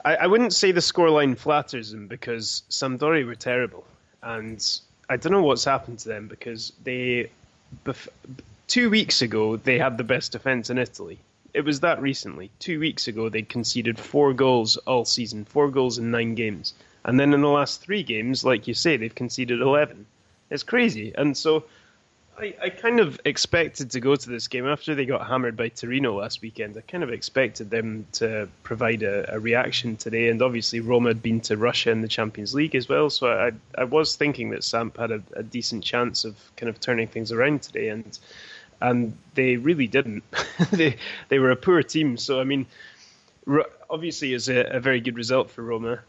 I wouldn't say the scoreline flatters them, because Sampdoria were terrible, and I don't know what's happened to them, because 2 weeks ago they had the best defence in Italy. It was that recently. 2 weeks ago they conceded 4 goals all season, 4 goals in 9 games, and then in the last 3 games, like you say, they've conceded 11. It's crazy, and so I kind of expected to go to this game after they got hammered by Torino last weekend. I kind of expected them to provide a reaction today, and obviously Roma had been to Russia in the Champions League as well, so I was thinking that Samp had a decent chance of kind of turning things around today, and they really didn't. They were a poor team, so I mean, obviously it's a very good result for Roma,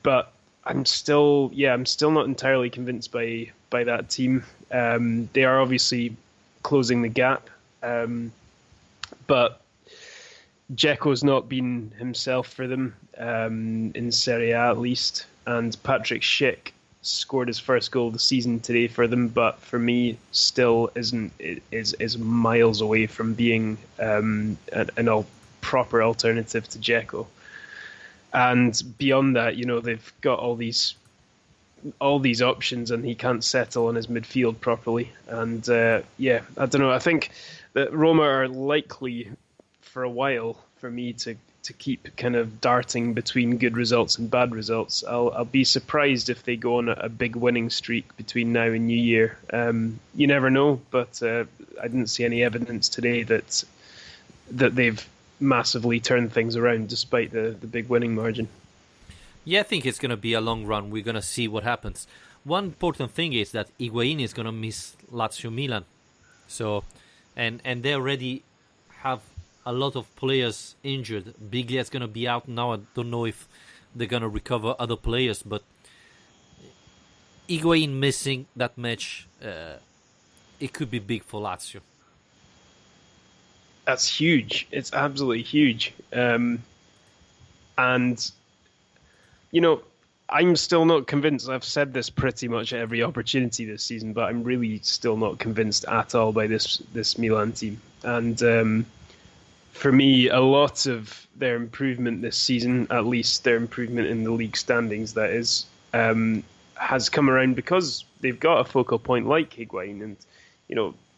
but I'm still not entirely convinced by that team. They are obviously closing the gap, but Dzeko's not been himself for them in Serie A at least, and Patrick Schick scored his first goal of the season today for them, but for me still is miles away from being an proper alternative to Dzeko. And beyond that, they've got all these options, and he can't settle on his midfield properly. And I don't know. I think that Roma are likely for a while for me to keep kind of darting between good results and bad results. I'll be surprised if they go on a big winning streak between now and New Year. You never know, but I didn't see any evidence today that they've massively turned things around despite the big winning margin. Yeah, I think it's going to be a long run. We're going to see what happens. One important thing is that Higuain is going to miss Lazio Milan. So, and they already have a lot of players injured. Biglia is going to be out now. I don't know if they're going to recover other players, but Higuain missing that match, it could be big for Lazio. That's huge. It's absolutely huge. And, I'm still not convinced. I've said this pretty much at every opportunity this season, but I'm really still not convinced at all by this Milan team. And for me, a lot of their improvement this season, at least their improvement in the league standings, that is, has come around because they've got a focal point like Higuain. And,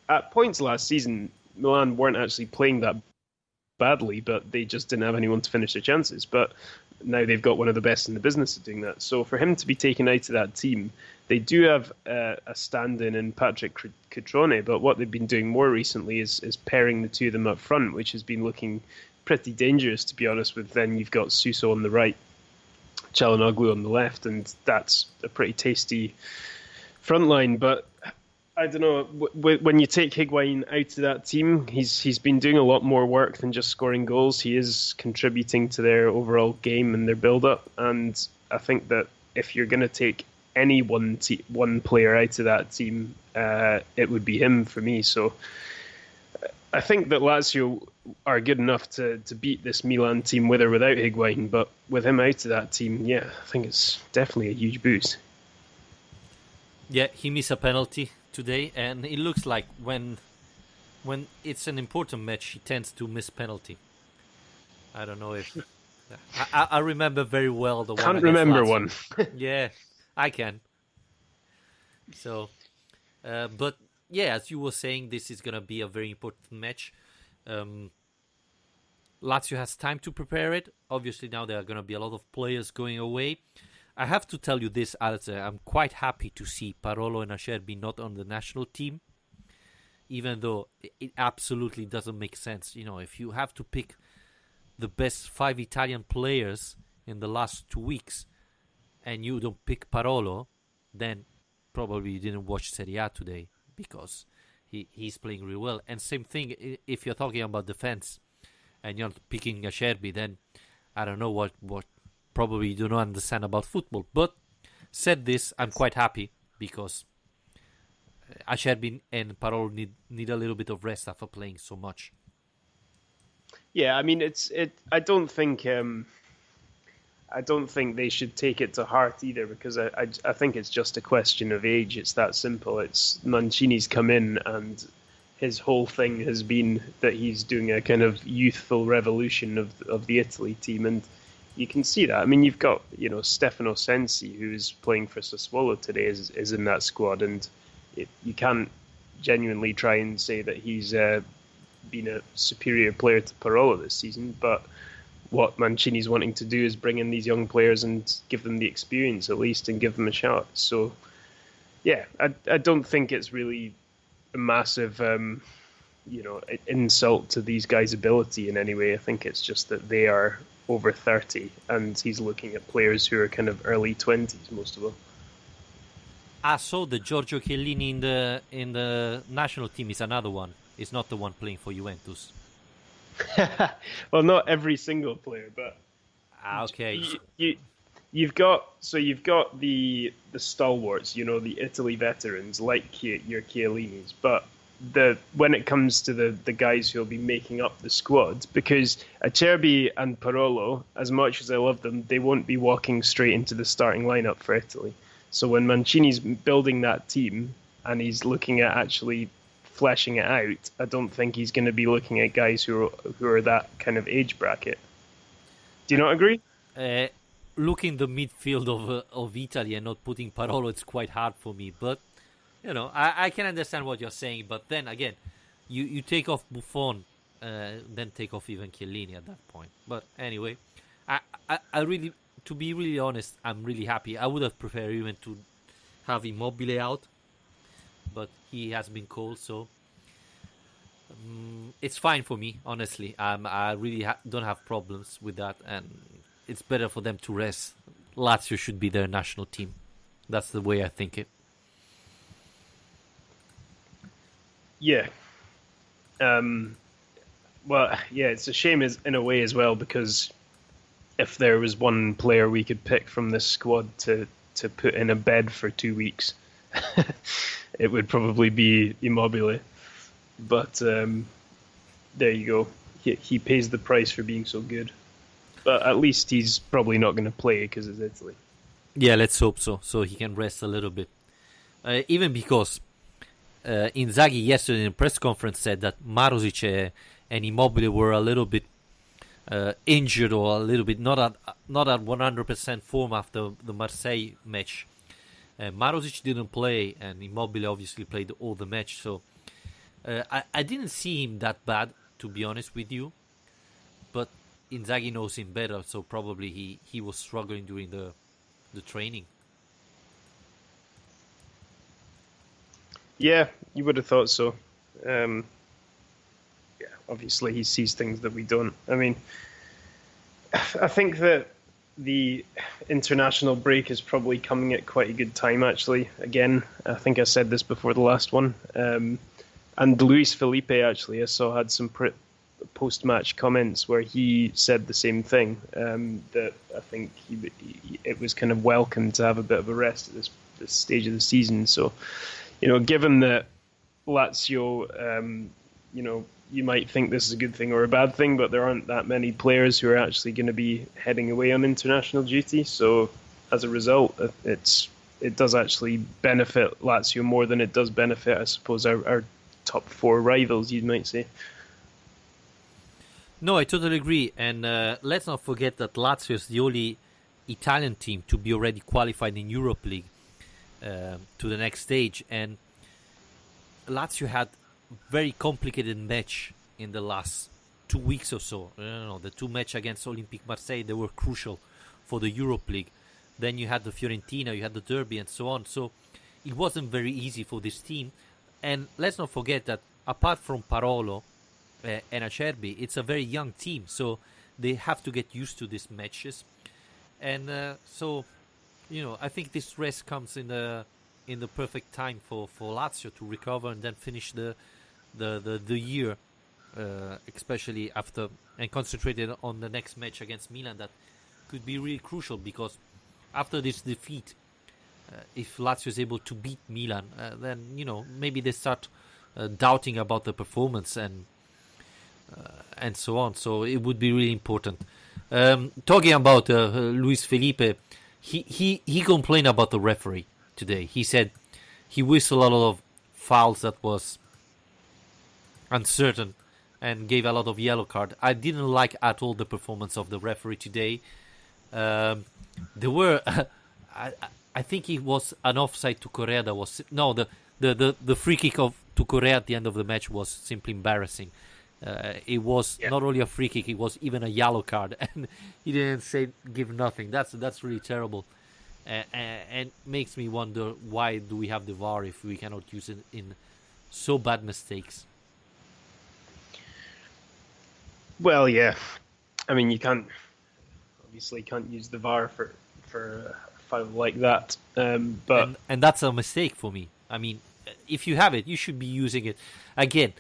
at points last season, Milan weren't actually playing that badly, but they just didn't have anyone to finish their chances. But now they've got one of the best in the business at doing that. So for him to be taken out of that team, they do have a stand-in in Patrick Cutrone, but what they've been doing more recently is pairing the two of them up front, which has been looking pretty dangerous, to be honest with. Then you've got Suso on the right, Çalhanoğlu on the left, and that's a pretty tasty front line. But I don't know. When you take Higuain out of that team, he's been doing a lot more work than just scoring goals. He is contributing to their overall game and their build-up. And I think that if you're going to take any one player out of that team, it would be him for me. So I think that Lazio are good enough to beat this Milan team with or without Higuain. But with him out of that team, yeah, I think it's definitely a huge boost. Yeah, he missed a penalty today, and it looks like when it's an important match, he tends to miss penalty. I don't know if I remember very well the one. Can't remember Lazio. one. Yeah, I can. So, but yeah, as you were saying, this is gonna be a very important match. Lazio has time to prepare it. Obviously, now there are gonna be a lot of players going away. I have to tell you this, Alistair. I'm quite happy to see Parolo and Acerbi not on the national team, even though it absolutely doesn't make sense. You know, if you have to pick the best 5 Italian players in the last 2 weeks and you don't pick Parolo, then probably you didn't watch Serie A today, because he's playing really well. And same thing, if you're talking about defense and you're picking Acerbi, then I don't know what probably you do not understand about football. But said this, I'm quite happy, because Acerbi and Parolo need a little bit of rest after playing so much. Yeah, I mean, I don't think they should take it to heart either, because I think it's just a question of age. It's that simple. It's Mancini's come in, and his whole thing has been that he's doing a kind of youthful revolution of the Italy team, and you can see that. I mean, you've got, Stefano Sensi, who's playing for Sassuolo today, is in that squad, and you can't genuinely try and say that he's been a superior player to Parolo this season. But what Mancini's wanting to do is bring in these young players and give them the experience at least, and give them a shot. So, yeah, I don't think it's really a massive, insult to these guys' ability in any way. I think it's just that they are over 30, and he's looking at players who are kind of early 20s, most of them. I saw the Giorgio Chiellini in the national team is another one. It's not the one playing for Juventus. Well, not every single player, but okay. You've got the stalwarts, the Italy veterans like your Chiellinis, but when it comes to the guys who'll be making up the squad, because Acerbi and Parolo, as much as I love them, they won't be walking straight into the starting lineup for Italy. So when Mancini's building that team and he's looking at actually fleshing it out, I don't think he's going to be looking at guys who are that kind of age bracket. Do you not agree? Looking the midfield of Italy and not putting Parolo, it's quite hard for me. But I can understand what you're saying. But then again, you take off Buffon, then take off even Chiellini at that point. But anyway, I really, to be really honest, I'm really happy. I would have preferred even to have Immobile out, but he has been called, so it's fine for me, honestly. I really don't have problems with that, and it's better for them to rest. Lazio should be their national team. That's the way I think it. Yeah. Well, yeah, it's a shame in a way as well, because if there was one player we could pick from this squad to put in a bed for 2 weeks, it would probably be Immobile. But there you go. He pays the price for being so good. But at least he's probably not going to play because it's Italy. Yeah, let's hope so. So he can rest a little bit. Even because Inzaghi yesterday in the press conference said that Marusic and Immobile were a little bit injured, or a little bit not at 100% form after the Marseille match. Marusic didn't play, and Immobile obviously played all the match. So I didn't see him that bad, to be honest with you. But Inzaghi knows him better, so probably he was struggling during the training. Yeah, you would have thought so. Yeah, obviously he sees things that we don't. I mean, I think that the international break is probably coming at quite a good time, actually. Again, I think I said this before the last one. And Luis Felipe, actually, I saw had some post-match comments where he said the same thing, that I think it was kind of welcome to have a bit of a rest at this stage of the season. So, given that Lazio, you might think this is a good thing or a bad thing, but there aren't that many players who are actually going to be heading away on international duty. So as a result, it does actually benefit Lazio more than it does benefit, I suppose, our top four rivals, you might say. No, I totally agree. And let's not forget that Lazio is the only Italian team to be already qualified in Europe League to the next stage. And Lazio had very complicated match in the last 2 weeks or so. The two match against Olympique Marseille, they were crucial for the Europe League. Then you had the Fiorentina, you had the Derby and so on. So it wasn't very easy for this team. And let's not forget that apart from Parolo and Acerbi, it's a very young team. So they have to get used to these matches. And I think this rest comes in the perfect time for Lazio to recover and then finish the year, especially after, and concentrated on the next match against Milan. That could be really crucial, because after this defeat, if Lazio is able to beat Milan, then maybe they start doubting about the performance and so on. So it would be really important. Talking about Luis Felipe, he complained about the referee today. He said he whistled a lot of fouls that was uncertain and gave a lot of yellow card. I didn't like at all the performance of the referee today. There were, I think it was an offside to Correa that was the free kick to Correa at the end of the match was simply embarrassing. It was not only a free kick, it was even a yellow card, and he didn't give nothing. That's really terrible. And makes me wonder, why do we have the VAR if we cannot use it in so bad mistakes? Well, yeah. I mean, you can't use the VAR for a foul like that. But and that's a mistake for me. I mean, if you have it, you should be using it. Again,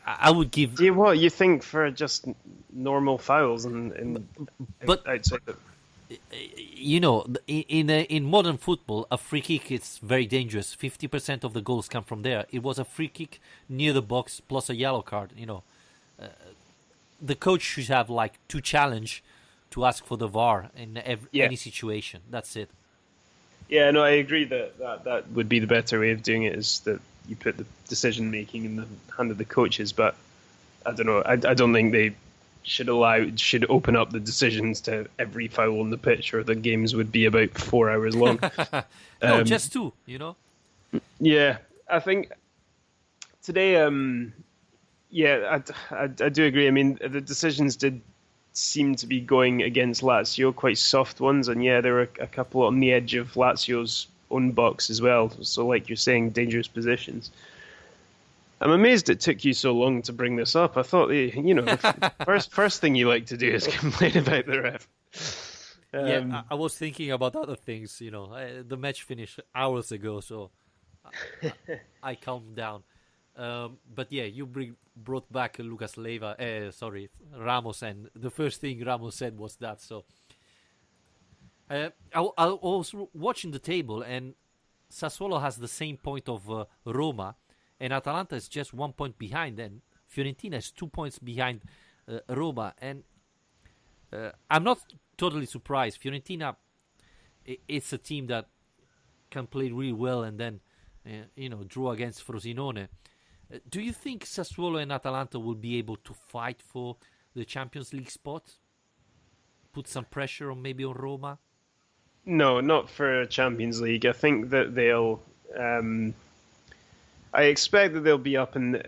I would give. You think for just normal fouls but outside the. In modern football, a free kick is very dangerous. 50% of the goals come from there. It was a free kick near the box plus a yellow card. The coach should have to challenge to ask for the VAR in any situation. That's it. Yeah, no, I agree that would be the better way of doing it, is that you put the decision making in the hand of the coaches. But I don't know. I don't think they should open up the decisions to every foul on the pitch, or the games would be about 4 hours long. No, just two, Yeah, I think today, I do agree. I mean, the decisions did seem to be going against Lazio, quite soft ones, and there were a couple on the edge of Lazio's own box as well. So, like you're saying, dangerous positions. I'm amazed it took you so long to bring this up. I thought, the first thing you like to do is complain about the ref. I was thinking about other things. The match finished hours ago, so I calmed down. But you brought back Lucas Ramos, and the first thing Ramos said was that. So I was watching the table, and Sassuolo has the same point of Roma, and Atalanta is just 1 point behind, and Fiorentina is 2 points behind Roma. And I'm not totally surprised. Fiorentina, it's a team that can play really well, and then drew against Frosinone. Do you think Sassuolo and Atalanta will be able to fight for the Champions League spot? Put some pressure on Roma? No, not for Champions League. I think that they'll. I expect that they'll be up in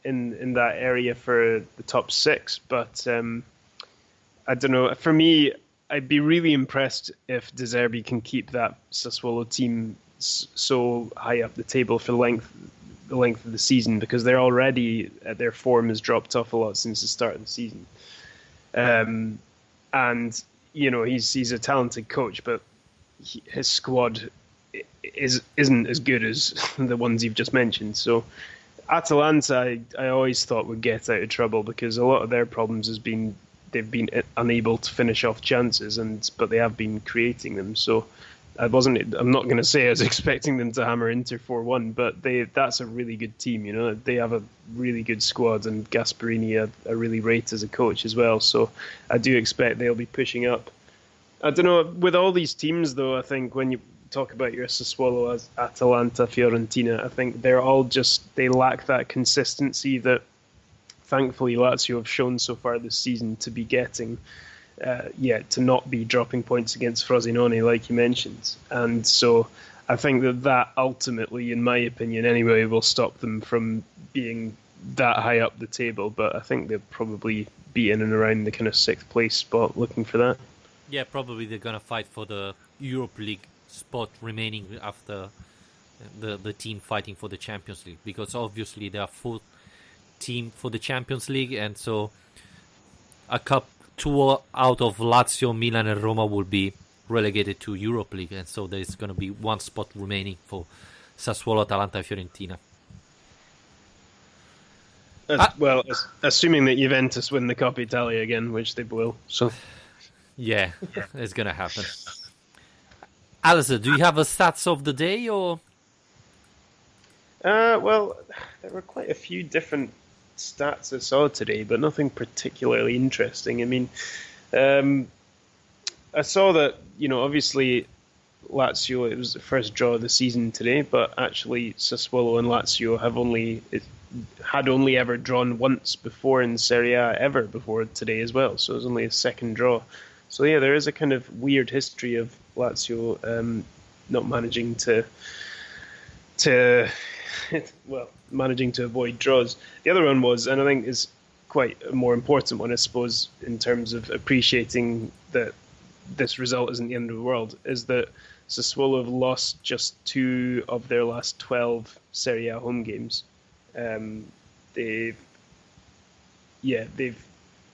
that area for the top six, but I don't know. For me, I'd be really impressed if De Zerbi can keep that Sassuolo team so high up the table for the length of the season, because they're already, their form has dropped off a lot since the start of the season. And he's a talented coach, but his squad isn't as good as the ones you've just mentioned. So Atalanta, I always thought would get out of trouble because a lot of their problems has been they've been unable to finish off chances, but they have been creating them. So I'm not going to say I was expecting them to hammer Inter 4-1, but that's a really good team. They have a really good squad, and Gasperini I really rate as a coach as well. So I do expect they'll be pushing up. I don't know, with all these teams though, I think when you talk about your Sassuolo, as Atalanta, Fiorentina, I think they lack that consistency that thankfully Lazio have shown so far this season to be getting. To not be dropping points against Frosinone, like you mentioned. And so I think that ultimately, in my opinion anyway, will stop them from being that high up the table. But I think they'll probably be in and around the kind of 6th place spot looking for that. Yeah, probably they're going to fight for the Europe League spot remaining after the team fighting for the Champions League. Because obviously they are 4th team for the Champions League, and so two out of Lazio, Milan, and Roma will be relegated to Europe League, and so there's going to be 1 spot remaining for Sassuolo, Atalanta, and Fiorentina. Assuming that Juventus win the Coppa Italia again, which they will. So, yeah, it's going to happen. Alistair, do you have a stats of the day, or? Well, there were quite a few different stats I saw today, but nothing particularly interesting. I mean, I saw that, obviously Lazio, it was the first draw of the season today, but actually Sassuolo and Lazio had only ever drawn once before in Serie A, ever before today as well. So it was only a second draw. So yeah, there is a kind of weird history of Lazio not managing to managing to avoid draws. The other one was, and I think is quite a more important one, I suppose, in terms of appreciating that this result isn't the end of the world, is that Sassuolo have lost just 2 of their last 12 Serie A home games. They've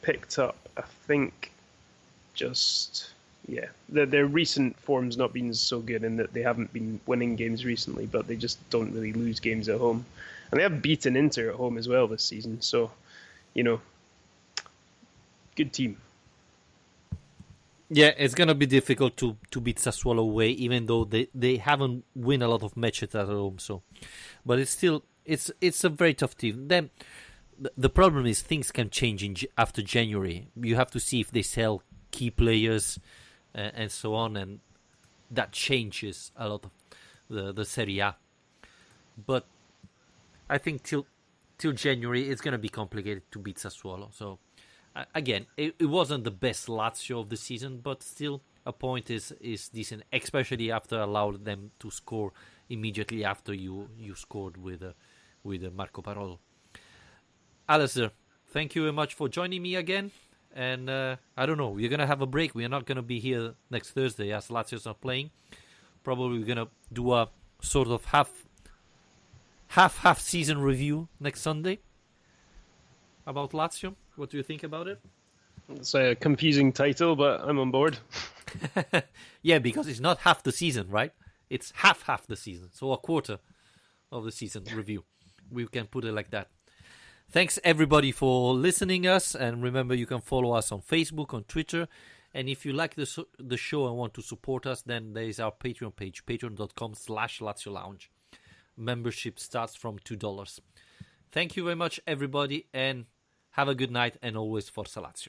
picked up, I think, their recent form's not been so good in that they haven't been winning games recently, but they just don't really lose games at home. And they have beaten Inter at home as well this season, so, good team. Yeah, it's going to be difficult to beat Sassuolo away, even though they haven't won a lot of matches at home. So, but it's still, it's a very tough team. Then, the problem is things can change after January. You have to see if they sell key players and so on, and that changes a lot of the Serie A. But I think till January it's going to be complicated to beat Sassuolo. So again, it wasn't the best Lazio of the season, but still a point is decent, especially after allowed them to score immediately after you scored with Marco Parolo. Alistair, thank you very much for joining me again. And I don't know, we're going to have a break. We are not going to be here next Thursday as Lazio's not playing. Probably we're going to do a sort of half season review next Sunday about Lazio. What do you think about it? It's a confusing title, but I'm on board. Yeah, because it's not half the season, right? It's half the season. So a quarter of the season review. We can put it like that. Thanks everybody for listening us, and remember you can follow us on Facebook, on Twitter, and if you like the show and want to support us, then there is our Patreon page, patreon.com/Lazio Lounge. Membership starts from $2. Thank you very much everybody, and have a good night, and always Forza Lazio.